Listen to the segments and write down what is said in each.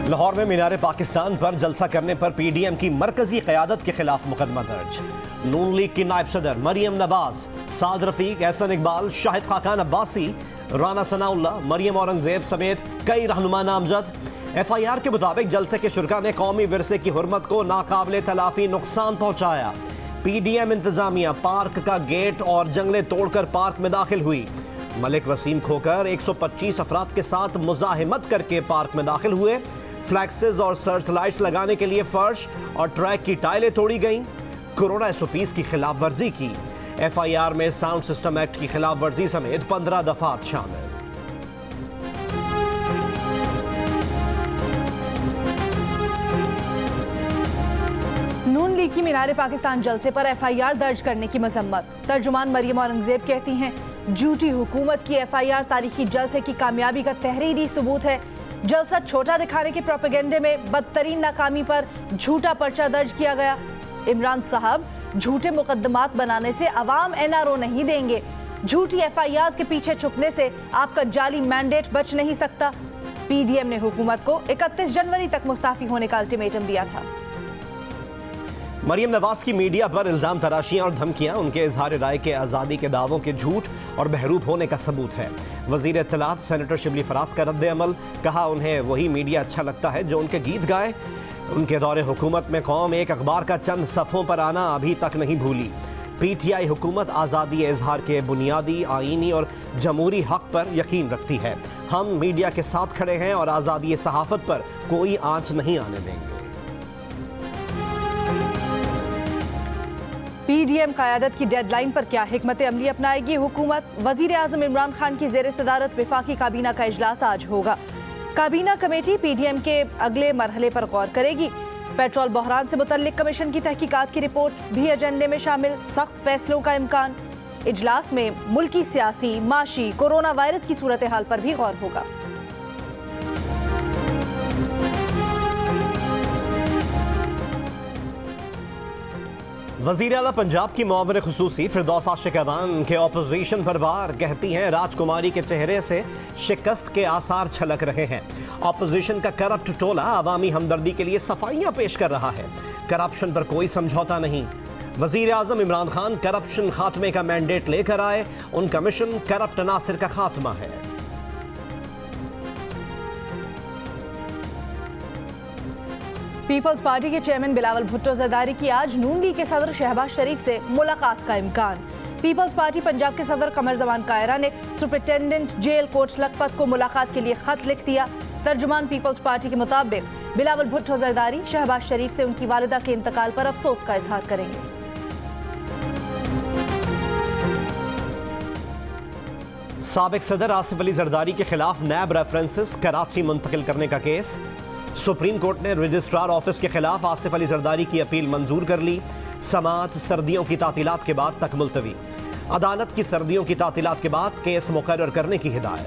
लाहौर में मीनार पाकिस्तान पर जलसा करने पर पीडीएम की मरकजी क़यादत के खिलाफ मुकदमा दर्ज। नून लीग की नायब सदर मरियम नवाज, साद रफीक, एहसन इकबाल, शाहिद खाकान अब्बासी, राना सनाउल्लाह, मरियम औरंगजेब समेत कई रहनुमा नामजद। FIR के मुताबिक जलसे के शुरका ने कौमी विरसे की हुर्मत को नाकाबिले तलाफी नुकसान पहुंचाया। पीडीएम इंतजामिया पार्क का गेट और जंगले तोड़कर पार्क में दाखिल हुई। मलिक वसीम खोकर 125 अफराद के साथ मुजाहिमत करके पार्क में दाखिल हुए। फ्लैक्सेस और सर्च लाइट्स लगाने के लिए फर्श और ट्रैक की टाइलें तोड़ी गईं। कोरोना SOPs की खिलाफ वर्जी की। FIR में साउंड सिस्टम एक्ट की खिलाफ वर्जी समेत 15 दफात शामिल। नून लीग की मीनार पाकिस्तान जलसे पर FIR दर्ज करने की मजम्मत। तर्जुमान मरियम औरंगजेब कहती हैं, झूठी हुकूमत की FIR तारीखी जलसे की कामयाबी का तहरीरी सबूत है। जलसा छोटा दिखाने के प्रोपेगेंडे में बदतरीन नाकामी पर झूठा पर्चा दर्ज किया गया। इमरान साहब, झूठे मुकदमात बनाने से अवाम NRO नहीं देंगे। झूठी FIRs के पीछे छुपने से आपका जाली मैंडेट बच नहीं सकता। PDM ने हुकूमत को 31 जनवरी तक मुस्ताफी होने का अल्टीमेटम दिया था। मरियम नवाज की मीडिया पर इल्जाम तराशियां और धमकियां उनके इजहार राय के आज़ादी के दावों के झूठ और बहरूप होने का सबूत है। वजीर इत्तलात सेनेटर शिबली फराज का रद्द अमल, कहा उन्हें वही मीडिया अच्छा लगता है जो उनके गीत गाए। उनके दौरे हुकूमत में कौम एक अखबार का चंद सफ़ों पर आना अभी तक नहीं भूली। PTI हुकूमत आज़ादी इजहार के बुनियादी आईनी और जमहूरी हक पर यकीन रखती है। हम मीडिया के साथ खड़े हैं और आज़ादी सहाफ़त पर कोई आंच नहीं आने देंगे। PDM क़यादत की डेडलाइन पर क्या हिकमत अमली अपनाएगी हुकूमत? वज़ीर आज़म इमरान खान की ज़ेर सदारत वफाकी काबीना का इजलास आज होगा। काबीना कमेटी PDM के अगले मरहले पर गौर करेगी। पेट्रोल बहरान से मुतल्लिक कमीशन की तहकीकात की रिपोर्ट भी एजेंडे में शामिल। सख्त फैसलों का इम्कान। इजलास में मुल्की सियासी, माशी, कोरोना वायरस की सूरत हाल पर भी गौर होगा। वज़ीर आला पंजाब की मुआविन खुसूसी फिरदौस आशिक अवान के ऑपोजिशन पर वार, कहती हैं राजकुमारी के चेहरे से शिकस्त के आसार छलक रहे हैं। ऑपोजिशन का करप्ट टोला अवामी हमदर्दी के लिए सफाइयां पेश कर रहा है। करप्शन पर कोई समझौता नहीं। वज़ीर आज़म इमरान खान करप्शन खात्मे का मैंडेट लेकर आए। उनका मिशन करप्ट अनासिर का खात्मा है। पीपल्स पार्टी के चेयरमैन बिलावल भुट्टो जरदारी की आज नून लीग के सदर शहबाज शरीफ से मुलाकात का इम्कान। पीपल्स पार्टी पंजाब के सदर कमर जमान कायरा ने सुपरिटेंडेंट जेल कोच लखपत को मुलाकात के लिए खत लिख दिया। तर्जुमान पीपल्स पार्टी के मुताबिक बिलावल भुट्टो जरदारी शहबाज शरीफ से उनकी वालिदा के इंतकाल पर अफसोस का इजहार करेंगे। साबिक सदर आसिफ अली जरदारी के खिलाफ नैब रेफरेंसेस कराची मुंतकिल करने का केस। सुप्रीम कोर्ट ने रजिस्ट्रार ऑफिस के खिलाफ आसिफ अली जरदारी की अपील मंजूर कर ली। समाअत सर्दियों की तातीलात के बाद तक मुलतवी। अदालत की सर्दियों की तातीलात के बाद केस मुकर्रर करने की हिदायत।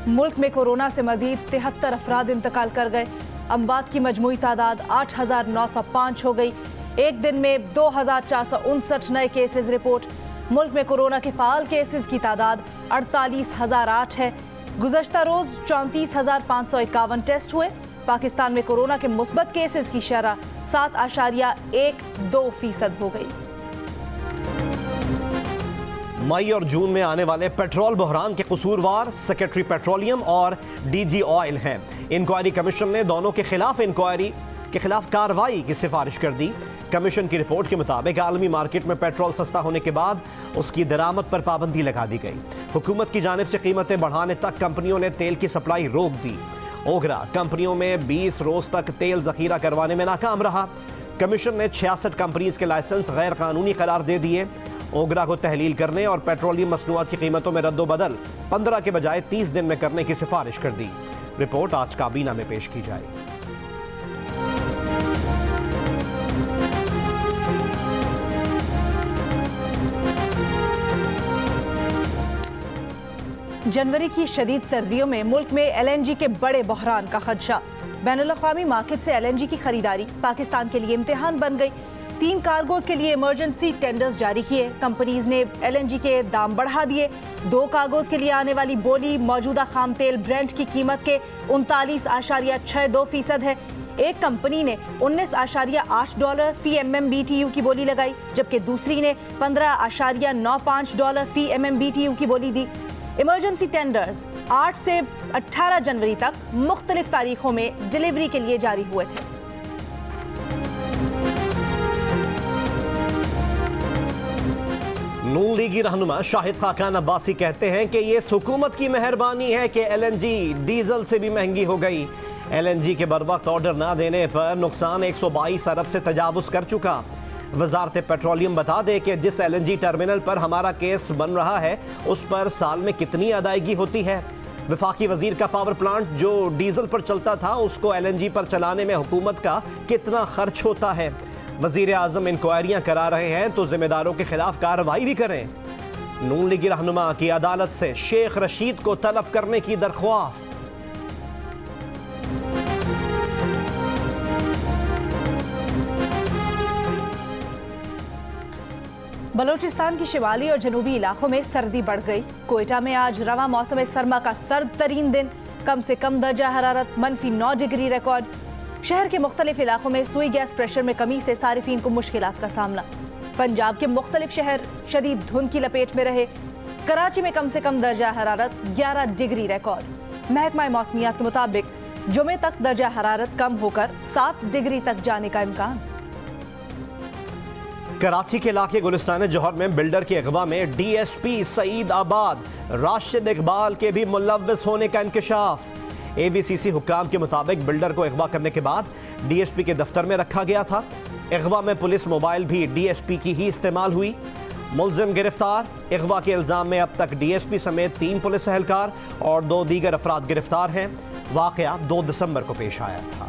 मुल्क में कोरोना से मजीद 73 अफराद इंतकाल कर गए। अमवात की मजमूई तादाद 8,905 हो गई। एक दिन में 2,459 नए केसेस रिपोर्ट। मुल्क में कोरोना के फाल केसेस की तादाद 48,008 है। गुज़श्ता रोज 34,551 टेस्ट हुए। पाकिस्तान में कोरोना के मुस्बत केसेस की शरह 7.12% हो गई। मई और जून में आने वाले पेट्रोल बहरान के कसूरवार सेक्रेटरी पेट्रोलियम और DG ऑयल हैं। इंक्वायरी कमीशन ने दोनों के खिलाफ इंक्वायरी के खिलाफ कार्रवाई की सिफारिश कर दी। कमीशन की रिपोर्ट के मुताबिक आलमी मार्केट में पेट्रोल सस्ता होने के बाद उसकी दरामद पर पाबंदी लगा दी गई। हुकूमत की जानिब से कीमतें बढ़ाने तक कंपनियों ने तेल की सप्लाई रोक दी। ओगरा कंपनियों में 20 रोज तक तेल जखीरा करवाने में नाकाम रहा। कमीशन ने 66 कंपनीज के लाइसेंस गैर कानूनी करार दे दिए। ओगरा को तहलील करने और पेट्रोलियम मसनूआत की कीमतों में रद्दोबदल 15 के बजाय 30 दिन में करने की सिफारिश कर दी। रिपोर्ट आज काबीना में पेश की जाएगी। जनवरी की शदीद सर्दियों में मुल्क में LNG के बड़े बहरान का खदशा। बैनुल-अक़वामी मार्केट से LNG की खरीदारी पाकिस्तान के लिए इम्तिहान बन गई। 3 कार्गोज के लिए इमरजेंसी टेंडर्स जारी किए। कंपनीज ने LNG के दाम बढ़ा दिए। 2 कार्गोज के लिए आने वाली बोली मौजूदा खाम तेल ब्रेंट की कीमत के 39.62% है। एक कंपनी ने $19.8 फी MMBTU की बोली लगाई, जबकि दूसरी ने $15.95 फी MMBTU की बोली दी। इमरजेंसी टेंडर्स 8 से 18 जनवरी तक मुख्तलिफ तारीखों में डिलीवरी के लिए जारी हुए थे। नून लीगी रहनुमा शाहिद खाकान अब्बासी कहते हैं कि ये इस हुकूमत की मेहरबानी है कि LNG डीजल से भी महंगी हो गई। LNG के बरवक्त ऑर्डर ना देने पर नुकसान 122 अरब से तजावुज कर चुका। वजारत पेट्रोलियम बता दे कि जिस LNG टर्मिनल पर हमारा केस बन रहा है उस पर साल में कितनी अदायगी होती है। वफाकी वजीर का पावर प्लांट जो डीजल पर चलता था उसको LNG पर चलाने में हुकूमत का कितना खर्च होता है। वजीर आजम इंक्वायरियां करा रहे हैं तो जिम्मेदारों के खिलाफ कार्रवाई भी करें। नून लीगी रहनुमा की अदालत से शेख रशीद को तलब करने की दरख्वास्त। बलोचिस्तान की शिमाली और जनूबी इलाकों में सर्दी बढ़ गई। कोयटा में आज रवा मौसम सरमा का सर्द तरीन दिन, कम से कम दर्जा हरारत -9 डिग्री रिकॉर्ड। शहर के मुख्तलिफ इलाकों में सुई गैस प्रेशर में कमी से सारिफीन को मुश्किलात का सामना। पंजाब के मुख्तलिफ शहर शदीद धुंध की लपेट में रहे। कराची में कम से कम दर्जा हरारत 11 डिग्री रिकॉर्ड। महकमा मौसमियात के मुताबिक जुमे तक दर्जा हरारत कम होकर 7 डिग्री तक जाने का इम्कान। कराची के इलाके गुलिस्तान जौहर में बिल्डर की अगवा में DSP सईद आबाद राशिद इकबाल के भी मुलव्विस होने का इंकशाफ। ABCC हुक्काम के मुताबिक बिल्डर को अगवा करने के बाद DSP के दफ्तर में रखा गया था। अगवा में पुलिस मोबाइल भी DSP की ही इस्तेमाल हुई। मुलजिम गिरफ्तार। अगवा के इल्जाम में अब तक DSP समेत 3 पुलिस एहलकार और 2 दीगर अफराद गिरफ्तार हैं। वाकया 2 दिसंबर को पेश आया था।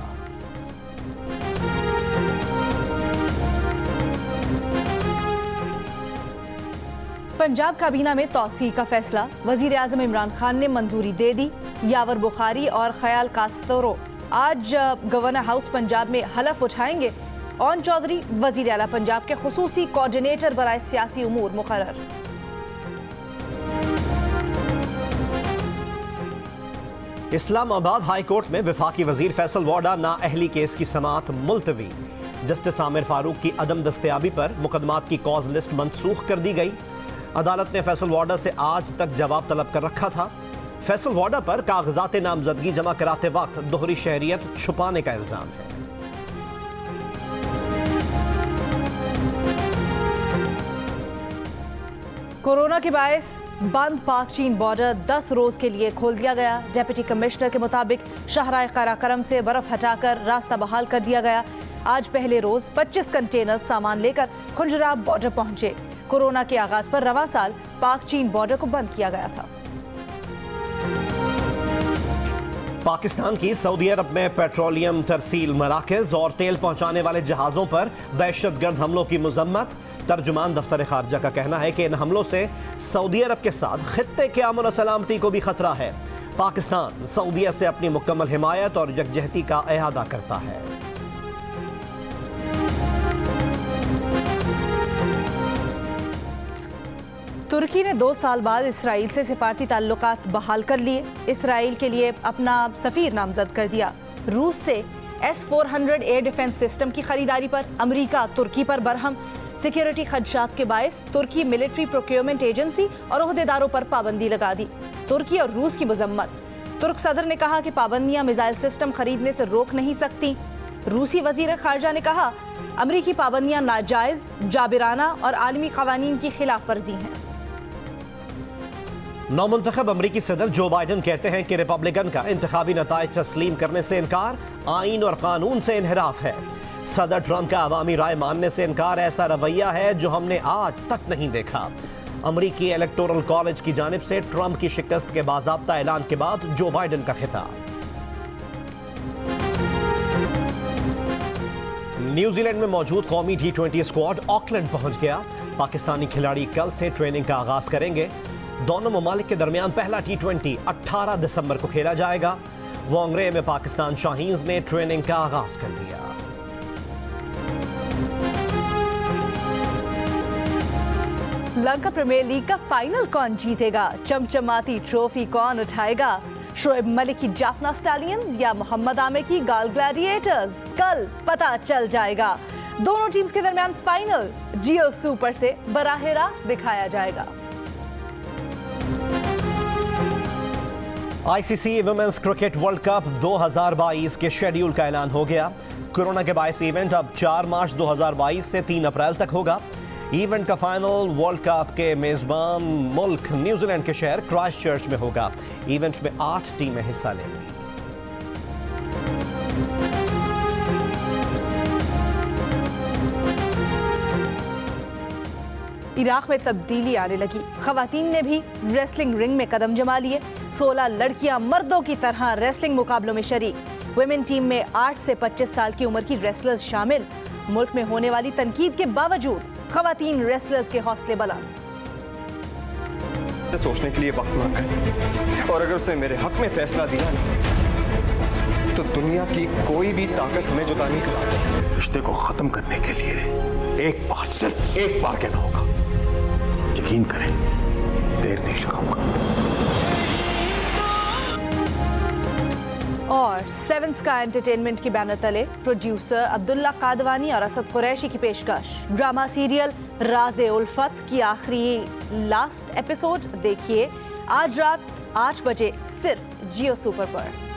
पंजाब काबीना में तौसी का फैसला। वजीर आजम इमरान खान ने मंजूरी दे दी। यावर बुखारी और ख्याल कास्तरो आज गवर्नर हाउस पंजाब में हलफ उठाएंगे। ओन चौधरी वजीर आला पंजाब के खुसूसी कोऑर्डिनेटर बराए सियासी उमूर मुकर्रर। इस्लामाबाद हाई कोर्ट में वफाकी वजीर फैसल वाडा नाअहली केस की समाअत मुलतवी। जस्टिस आमिर फारूक की अदम दस्तयाबी पर मुकदमात की कॉज लिस्ट मनसूख कर दी गई। अदालत ने फैसल वाडा से आज तक जवाब तलब कर रखा था। फैसल वाडा पर कागजात नामजदगी जमा कराते वक्त दोहरी शहरियत छुपाने का इल्जाम है। कोरोना के बायस बंद पाक चीन बॉर्डर 10 रोज के लिए खोल दिया गया। डिप्टी कमिश्नर के मुताबिक शाहराह काराकरम से बर्फ हटाकर रास्ता बहाल कर दिया गया। आज पहले रोज 25 कंटेनर सामान लेकर खुंजराब बॉर्डर पहुंचे। कोरोना के आगाज पर रवा साल पाक चीन बॉर्डर को बंद किया गया था। पाकिस्तान की सऊदी अरब में पेट्रोलियम तरसील मराकज और तेल पहुंचाने वाले जहाजों पर दहशतगर्द हमलों की मजम्मत। तर्जुमान दफ्तर खारजा का कहना है कि इन हमलों से सऊदी अरब के साथ खित्ते के अमन और सलामती को भी खतरा है। पाकिस्तान सऊदीया से अपनी मुकम्मल हिमायत और यकजहती का एहादा करता है। तुर्की ने 2 साल बाद इसराइल से सिफारती ताल्लुकात बहाल कर लिए। इसराइल के लिए अपना सफीर नामजद कर दिया। रूस से S-400 एयर डिफेंस सिस्टम की खरीदारी पर अमेरिका तुर्की पर बरहम। सिक्योरिटी खदशात के बायस तुर्की मिलिट्री प्रोक्योरमेंट एजेंसी और ओहदेदारों पर पाबंदी लगा दी। तुर्की और रूस की मजम्मत। तुर्क सदर ने कहा कि पाबंदियां मिसाइल सिस्टम खरीदने से रोक नहीं सकती। रूसी वजीर खारजा ने कहा अमरीकी पाबंदियां नाजायज, जाबिराना और आलमी कवानीन की खिलाफ वर्जी हैं। नौमुंतखब अमरीकी सदर जो बाइडन कहते हैं कि रिपब्लिकन का इंतखाबी नताइज तस्लीम करने से इनकार आइन और कानून से इनहराफ है। सदर ट्रंप का अवामी राय मानने से इनकार ऐसा रवैया है जो हमने आज तक नहीं देखा। अमरीकी इलेक्टोरल कॉलेज की जानिब से ट्रंप की शिकस्त के बाज़ाब्ता ऐलान के बाद जो बाइडन का खिताब। न्यूजीलैंड में मौजूद कौमी T20 स्क्वाड ऑकलैंड पहुंच गया। पाकिस्तानी खिलाड़ी कल से ट्रेनिंग का आगाज करेंगे। दोनों ममालिक के दरमियान पहला T20 18 दिसंबर को खेला जाएगा। वोंगरे में पाकिस्तान शाहीन्स ने ट्रेनिंग का आगाज कर दिया। लंका प्रीमियर लीग का फाइनल कौन जीतेगा? चमचमाती ट्रॉफी कौन उठाएगा? शोएब मलिक की जाफना स्टैलियंस या मोहम्मद आमिर की गाल ग्लैडिएटर्स? कल पता चल जाएगा। दोनों टीम्स के दरमियान फाइनल जियो सुपर से बराह रास्त दिखाया जाएगा। ICC women's cricket world cup 2022 के शेड्यूल का ऐलान हो गया। कोरोना के बायस इवेंट अब 4 मार्च 2022 से 3 अप्रैल तक होगा। इवेंट का फाइनल वर्ल्ड कप के मेजबान मुल्क न्यूजीलैंड के शहर क्राइस्टचर्च में होगा। इवेंट में 8 टीमें हिस्सा लेंगी। इराक में तब्दीली आने लगी। खवातीन ने भी रेसलिंग रिंग में कदम जमा लिए। 16 लड़कियां मर्दों की तरह रेसलिंग मुकाबलों में शरीक। वुमेन टीम में 8 से 25 साल की उम्र की रेसलर्स शामिल। मुल्क में होने वाली तनकीद के बावजूद खवातीन रेसलर्स के हौसले बुलंद। सोचने के लिए वक्त मांगा है और अगर उसने मेरे हक में फैसला दिया ना तो दुनिया की कोई भी ताकत हमें जुदा नहीं कर सकती। इस रिश्ते को खत्म करने के लिए एक बार, सिर्फ एक बार कहना होगा। यकीन करें, देर नहीं लगाऊंगा। और सेवन स्काई एंटरटेनमेंट के बैनर तले प्रोड्यूसर अब्दुल्ला कादवानी और असद कुरैशी की पेशकश ड्रामा सीरियल राज़े उल्फत की आखिरी लास्ट एपिसोड देखिए आज रात 8 बजे सिर्फ जियो सुपर पर।